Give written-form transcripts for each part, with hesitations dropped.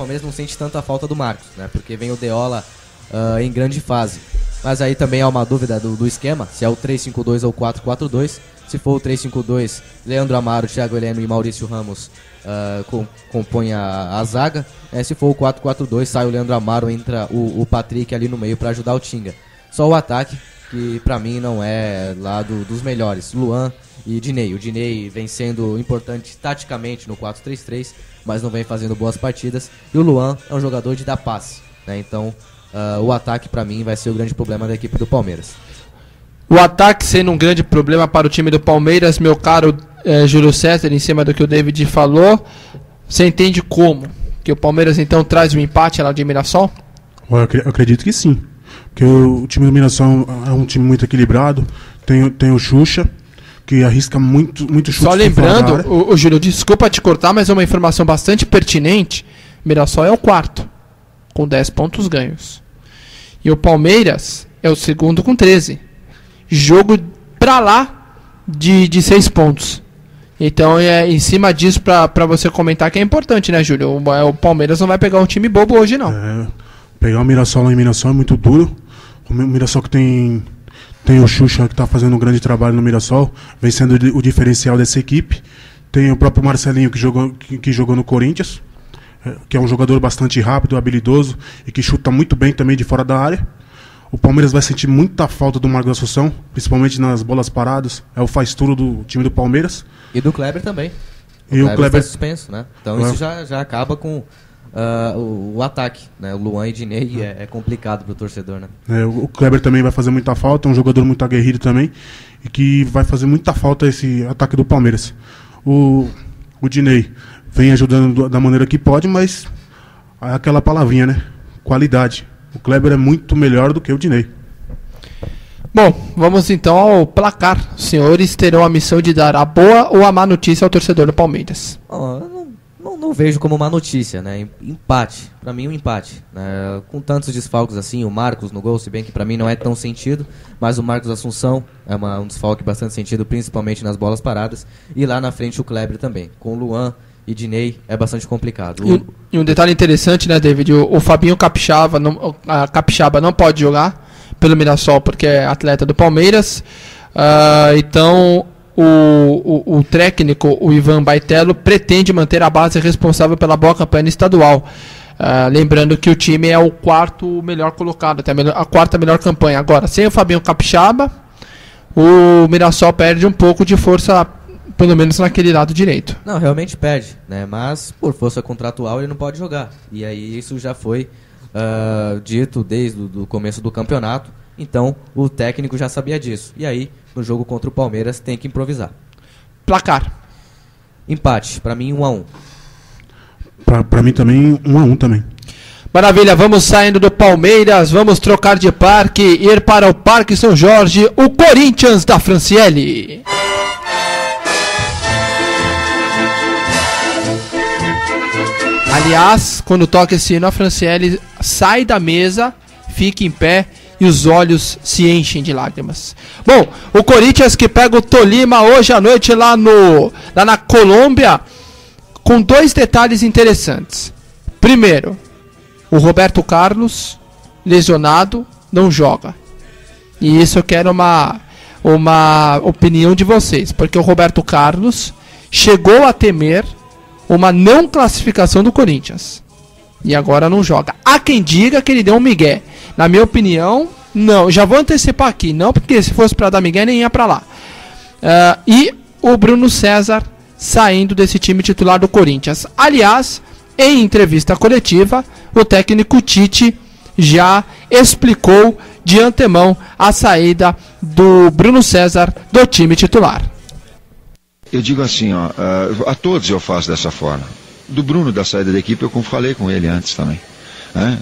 Palmeiras não sente tanta falta do Marcos, né? Porque vem o Deola em grande fase. Mas aí também há uma dúvida do esquema, se é o 3-5-2 ou o 4-4-2. Se for o 3-5-2, Leandro Amaro, Thiago Heleno e Maurício Ramos compõem a zaga. Se for o 4-4-2, sai o Leandro Amaro, entra o Patrick ali no meio para ajudar o Tinga. Só o ataque, que pra mim não é lá dos melhores, Luan e Diney. O Diney vem sendo importante taticamente no 4-3-3, mas não vem fazendo boas partidas. E o Luan é um jogador de dar passe, né? Então o ataque pra mim vai ser o grande problema da equipe do Palmeiras. O ataque sendo um grande problema para o time do Palmeiras, meu caro Júlio César, em cima do que o David falou, você entende como? Que o Palmeiras então traz um empate lá de Mirassol? Eu acredito que sim, porque o time do Mirassol é um time muito equilibrado, tem o Xuxa, que arrisca muito chute. Só lembrando, o Júlio, desculpa te cortar, mas é uma informação bastante pertinente, Mirassol é o quarto, com 10 pontos ganhos. E o Palmeiras é o segundo com 13. Jogo pra lá de 6 pontos. Então é em cima disso pra você comentar que é importante, né, Júlio? O Palmeiras não vai pegar um time bobo hoje, não. Pegar o Mirassol lá em Mirassol é muito duro. O Mirassol que tem o Xuxa, que tá fazendo um grande trabalho no Mirassol, vem sendo o diferencial dessa equipe. Tem o próprio Marcelinho que jogou no Corinthians, que é um jogador bastante rápido, habilidoso e que chuta muito bem também de fora da área. O Palmeiras vai sentir muita falta do Marcos Assunção, principalmente nas bolas paradas. É o faz-tudo do time do Palmeiras. E do Kleber também. O Kleber está suspenso, né? Então isso já acaba com o ataque, né? O Luan e Diney é complicado pro torcedor, né? O Kleber também vai fazer muita falta, é um jogador muito aguerrido também, e que vai fazer muita falta esse ataque do Palmeiras. O Diney vem ajudando da maneira que pode, mas é aquela palavrinha, né? Qualidade. O Kleber é muito melhor do que o Diney. Bom, vamos então ao placar. Os senhores terão a missão de dar a boa ou a má notícia ao torcedor do Palmeiras. Não vejo como uma notícia, né? Empate, pra mim um empate, né? Com tantos desfalques assim, o Marcos no gol, se bem que pra mim não é tão sentido, mas o Marcos Assunção é um desfalque bastante sentido, principalmente nas bolas paradas, e lá na frente o Kleber também, com o Luan e Diney é bastante complicado. E um detalhe interessante, né, David, o Fabinho Capixaba não pode jogar pelo Mirassol porque é atleta do Palmeiras, então o técnico, o Ivan Baitello, pretende manter a base responsável pela boa campanha estadual. Lembrando que o time é o quarto melhor colocado, até a quarta melhor campanha. Agora, sem o Fabinho Capixaba, o Mirassol perde um pouco de força, pelo menos naquele lado direito. Não, realmente perde, né? Mas por força contratual ele não pode jogar. E aí isso já foi dito desde o começo do campeonato. Então o técnico já sabia disso. E aí, no jogo contra o Palmeiras, tem que improvisar. Placar. Empate, pra mim 1-1. Pra mim também 1-1 também. Maravilha, vamos saindo do Palmeiras, vamos trocar de parque, ir para o Parque São Jorge, o Corinthians da Franciele. Aliás, quando toca esse hino, a Franciele sai da mesa, fica em pé e os olhos se enchem de lágrimas. Bom, o Corinthians que pega o Tolima hoje à noite lá na Colômbia, com dois detalhes interessantes. Primeiro, o Roberto Carlos, lesionado, não joga. E isso eu quero uma opinião de vocês, porque o Roberto Carlos chegou a temer uma não classificação do Corinthians e agora não joga. Há quem diga que ele deu um migué. Na minha opinião, não. Já vou antecipar aqui, não, porque se fosse para dar migué nem ia para lá. E o Bruno César saindo desse time titular do Corinthians. Aliás, em entrevista coletiva, o técnico Tite já explicou de antemão a saída do Bruno César do time titular. Eu digo assim, a todos eu faço dessa forma. Do Bruno, da saída da equipe, eu falei com ele antes também.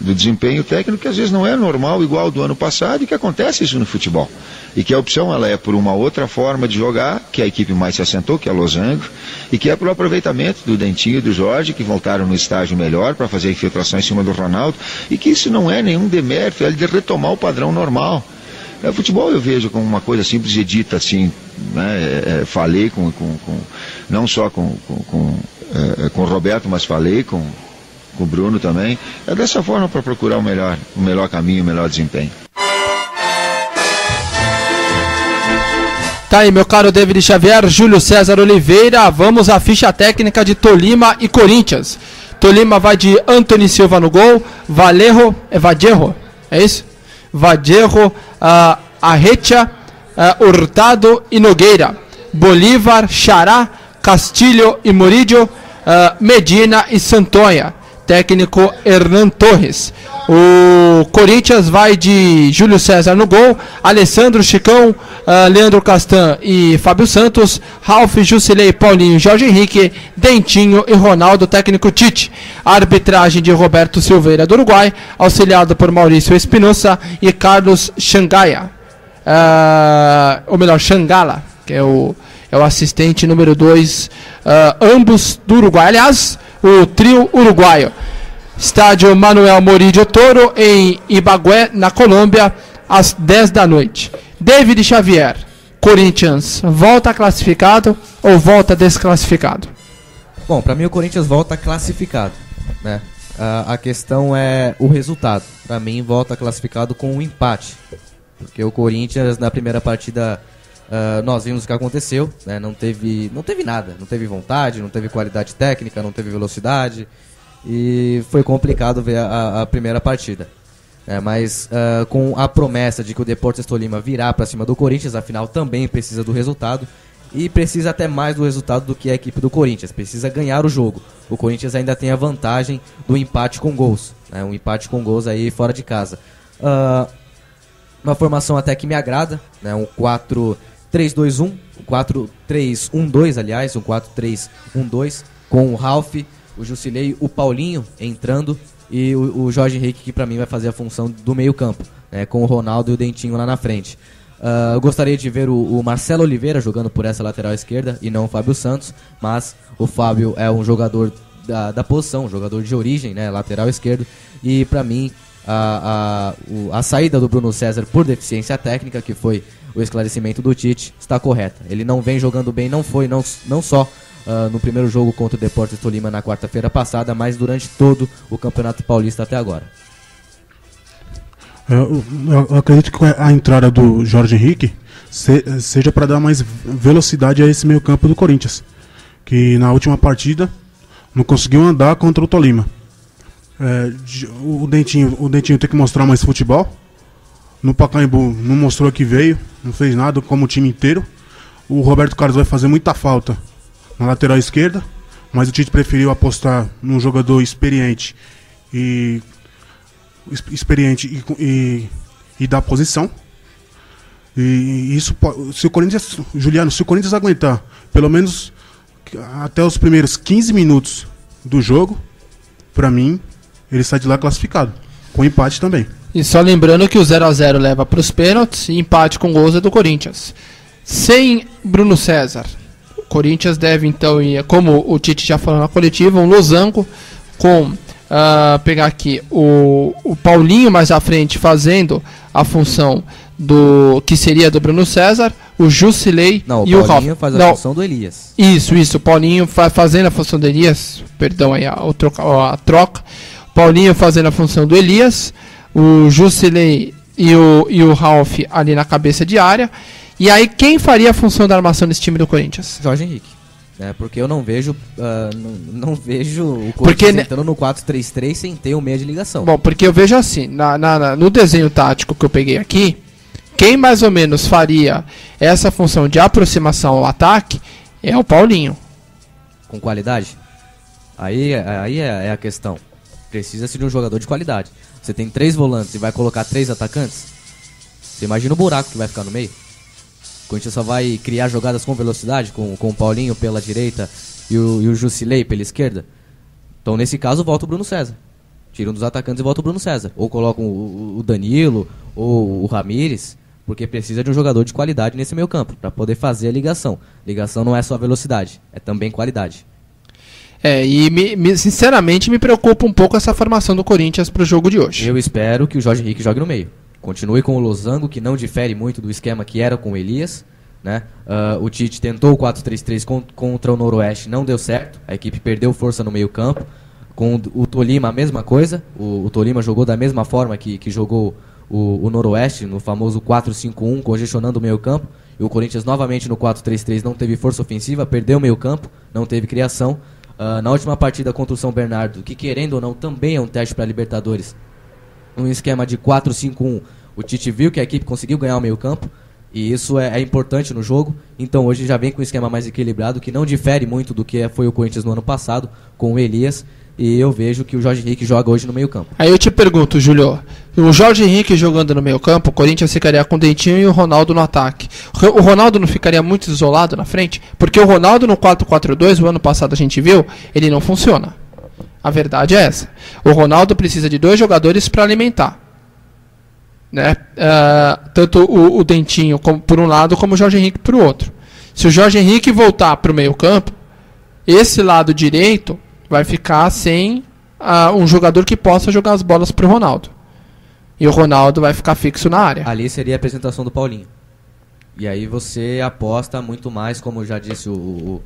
Do desempenho técnico, que às vezes não é normal, igual do ano passado, e que acontece isso no futebol. E que a opção ela é por uma outra forma de jogar, que a equipe mais se assentou, que é a Losango, e que é por aproveitamento do Dentinho e do Jorge, que voltaram no estágio melhor para fazer a infiltração em cima do Ronaldo, e que isso não é nenhum demérito, é de retomar o padrão normal. O futebol eu vejo como uma coisa simples e dita assim, né? Falei não só com o Roberto, mas falei com com o Bruno também. É dessa forma para procurar o melhor caminho, o melhor desempenho. Tá aí, meu caro David Xavier, Júlio César Oliveira. Vamos à ficha técnica de Tolima e Corinthians. Tolima vai de Antony Silva no gol, Vallejo, é isso? Vallejo, Arretia, Hurtado e Nogueira. Bolívar, Xará, Castilho e Murillo, Medina e Santonha. Técnico Hernan Torres. O Corinthians vai de Júlio César no gol, Alessandro, Chicão, Leandro Castan e Fábio Santos, Ralf, Jusilei, Paulinho, Jorge Henrique, Dentinho e Ronaldo, técnico Tite. Arbitragem de Roberto Silveira do Uruguai, auxiliado por Maurício Espinosa e Carlos Xangaia. Ou melhor, Xangala, que é o assistente número 2, ambos do Uruguai. Aliás, o trio uruguaio. Estádio Manuel Murillo Toro, em Ibagué, na Colômbia, às 10 da noite. David Xavier, Corinthians volta classificado ou volta desclassificado? Bom, para mim o Corinthians volta classificado, né? A questão é o resultado. Para mim volta classificado com um empate, porque o Corinthians na primeira partida nós vimos o que aconteceu, né? Não teve nada, não teve vontade, não teve qualidade técnica, não teve velocidade. E foi complicado ver a primeira partida. Mas com a promessa de que o Deportes Tolima virá para cima do Corinthians, afinal também precisa do resultado. E precisa até mais do resultado do que a equipe do Corinthians. Precisa ganhar o jogo. O Corinthians ainda tem a vantagem do empate com gols, né? Um empate com gols aí fora de casa. Uma formação até que me agrada, né? Um 4-3-2-1, 4-3-1-2, aliás, um 4-3-1-2, com o Ralf, o Jusilei, o Paulinho entrando e o Jorge Henrique, que pra mim vai fazer a função do meio campo, né, com o Ronaldo e o Dentinho lá na frente. Eu gostaria de ver o Marcelo Oliveira jogando por essa lateral esquerda e não o Fábio Santos, mas o Fábio é um jogador da posição, um jogador de origem, né, lateral esquerdo, e pra mim a saída do Bruno César por deficiência técnica, que foi o esclarecimento do Tite, está correta. Ele não vem jogando bem, não só no primeiro jogo contra o Deportes Tolima na quarta-feira passada, mas durante todo o Campeonato Paulista até agora. Eu acredito que a entrada do Jorge Henrique seja para dar mais velocidade a esse meio campo do Corinthians, que na última partida não conseguiu andar contra o Tolima. O Dentinho tem que mostrar mais futebol. No Pacaembu não mostrou que veio, não fez nada como o time inteiro. O Roberto Carlos vai fazer muita falta na lateral esquerda, mas o Tite preferiu apostar num jogador experiente e da posição. E isso, se o Corinthians aguentar pelo menos até os primeiros 15 minutos do jogo, pra mim ele sai de lá classificado, com empate também. E só lembrando que o 0-0 leva para os pênaltis e empate com gols é do Corinthians. Sem Bruno César, o Corinthians deve então ir, como o Tite já falou na coletiva, um losango com, pegar aqui, o Paulinho mais à frente fazendo a função do que seria do Bruno César, o Jusilei e o Ralf. O Paulinho faz a função do Elias. Isso, o Paulinho fazendo a função do Elias, perdão aí a troca. O Paulinho fazendo a função do Elias, o Jusilei e o Ralf ali na cabeça de área. E aí, quem faria a função da armação desse time do Corinthians? Jorge Henrique. Porque eu não vejo não vejo o Corinthians entrando no 4-3-3 sem ter o meia de ligação. Bom, porque eu vejo assim, no desenho tático que eu peguei aqui, quem mais ou menos faria essa função de aproximação ao ataque é o Paulinho. Com qualidade? Aí é a questão. Precisa-se de um jogador de qualidade. Você tem 3 volantes e vai colocar 3 atacantes? Você imagina o buraco que vai ficar no meio? O Corinthians só vai criar jogadas com velocidade, com o Paulinho pela direita e o Jusilei pela esquerda. Então, nesse caso, volta o Bruno César. Tira um dos atacantes e volta o Bruno César. Ou colocam o Danilo ou o Ramires, porque precisa de um jogador de qualidade nesse meio campo, para poder fazer a ligação. Ligação não é só velocidade, é também qualidade. Sinceramente me preocupa um pouco essa formação do Corinthians para o jogo de hoje. Eu espero que o Jorge Henrique jogue no meio. Continue com o losango, que não difere muito do esquema que era com o Elias, né? O Tite tentou o 4-3-3 contra o Noroeste, não deu certo. A equipe perdeu força no meio campo. Com o Tolima, a mesma coisa. O Tolima jogou da mesma forma que jogou o Noroeste, no famoso 4-5-1, congestionando o meio campo. E o Corinthians novamente no 4-3-3 não teve força ofensiva, perdeu o meio campo, não teve criação. Na última partida contra o São Bernardo, que querendo ou não também é um teste para a Libertadores, um esquema de 4-5-1, o Tite viu que a equipe conseguiu ganhar o meio campo, e isso é importante no jogo. Então hoje já vem com um esquema mais equilibrado, que não difere muito do que foi o Corinthians no ano passado, com o Elias. E eu vejo que o Jorge Henrique joga hoje no meio campo. Aí eu te pergunto, Júlio, o Jorge Henrique jogando no meio campo, o Corinthians ficaria com o Dentinho e o Ronaldo no ataque. O Ronaldo não ficaria muito isolado na frente? Porque o Ronaldo no 4-4-2, o ano passado a gente viu, ele não funciona. A verdade é essa. O Ronaldo precisa de 2 jogadores para alimentar, né? Tanto o Dentinho por um lado, como o Jorge Henrique por outro. Se o Jorge Henrique voltar para o meio campo, esse lado direito vai ficar sem um jogador que possa jogar as bolas pro Ronaldo. E o Ronaldo vai ficar fixo na área. Ali seria a apresentação do Paulinho. E aí você aposta muito mais, como já disse o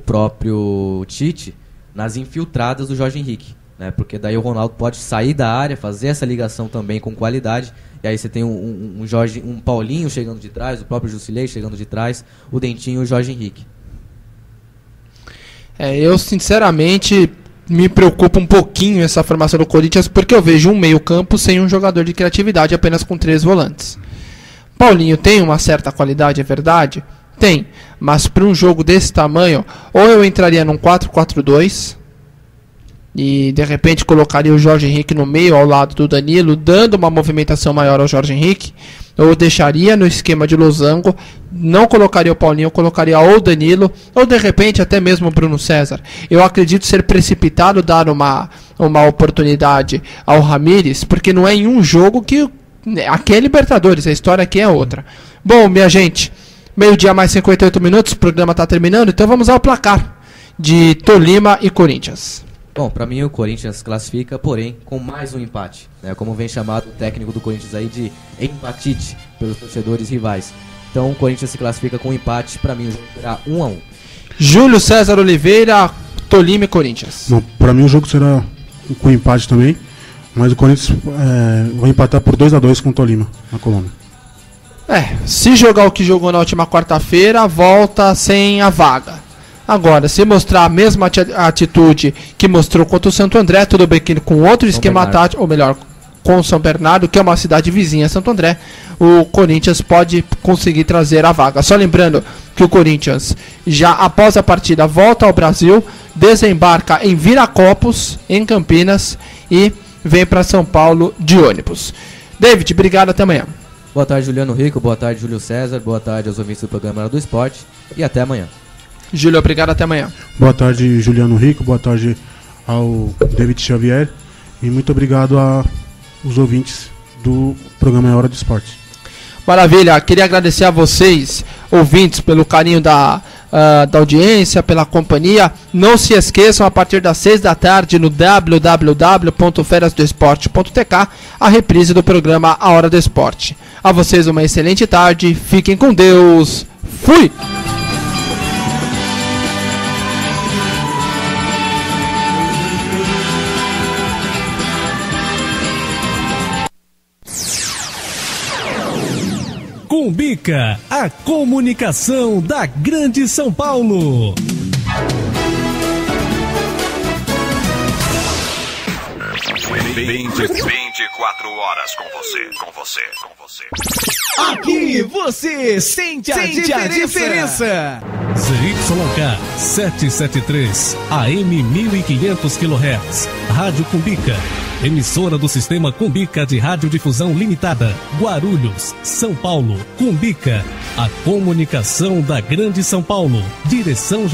próprio Tite, nas infiltradas do Jorge Henrique, né? Porque daí o Ronaldo pode sair da área, fazer essa ligação também com qualidade. E aí você tem um Paulinho chegando de trás, o próprio Jusilei chegando de trás, o Dentinho e o Jorge Henrique. Eu sinceramente me preocupa um pouquinho essa formação do Corinthians, porque eu vejo um meio campo sem um jogador de criatividade, apenas com 3 volantes. Paulinho tem uma certa qualidade, é verdade? Tem, mas para um jogo desse tamanho, ou eu entraria num 4-4-2 e de repente colocaria o Jorge Henrique no meio ao lado do Danilo, dando uma movimentação maior ao Jorge Henrique, ou deixaria no esquema de losango, não colocaria o Paulinho, colocaria ou o Danilo, ou de repente até mesmo o Bruno César. Eu acredito ser precipitado dar uma oportunidade ao Ramírez, porque não é em um jogo que... Aqui é Libertadores, a história aqui é outra. Bom, minha gente, 12h mais 58 minutos, o programa está terminando, então vamos ao placar de Tolima e Corinthians. Bom, pra mim o Corinthians classifica, porém, com mais um empate, né? Como vem chamado o técnico do Corinthians aí de empatite pelos torcedores rivais. Então o Corinthians se classifica com um empate, pra mim o jogo será 1-1. Júlio César Oliveira, Tolima e Corinthians. Não, pra mim o jogo será com empate também, mas o Corinthians vai empatar por 2-2 com o Tolima, na Colômbia. Se jogar o que jogou na última quarta-feira, volta sem a vaga. Agora, se mostrar a mesma atitude que mostrou contra o Santo André, tudo bem que com outro esquema tático, ou melhor, com o São Bernardo, que é uma cidade vizinha a Santo André, o Corinthians pode conseguir trazer a vaga. Só lembrando que o Corinthians, já após a partida, volta ao Brasil, desembarca em Viracopos, em Campinas, e vem para São Paulo de ônibus. David, obrigado, até amanhã. Boa tarde, Juliano Rico, boa tarde, Júlio César, boa tarde aos ouvintes do programa Hora do Esporte, e até amanhã. Júlio, obrigado, até amanhã. Boa tarde, Juliano Rico, boa tarde ao David Xavier e muito obrigado aos ouvintes do programa Hora do Esporte. Maravilha, queria agradecer a vocês, ouvintes, pelo carinho da audiência, pela companhia. Não se esqueçam, a partir das 6 da tarde no www.ferasdoesporte.tk, a reprise do programa A Hora do Esporte. A vocês uma excelente tarde, fiquem com Deus, fui! Cumbica, a comunicação da Grande São Paulo. 24 horas com você. Aqui você sente a diferença. ZYK 773, AM 1500 kHz, Rádio Cumbica. Emissora do Sistema Cumbica de Radiodifusão Limitada, Guarulhos, São Paulo. Cumbica, a comunicação da Grande São Paulo. Direção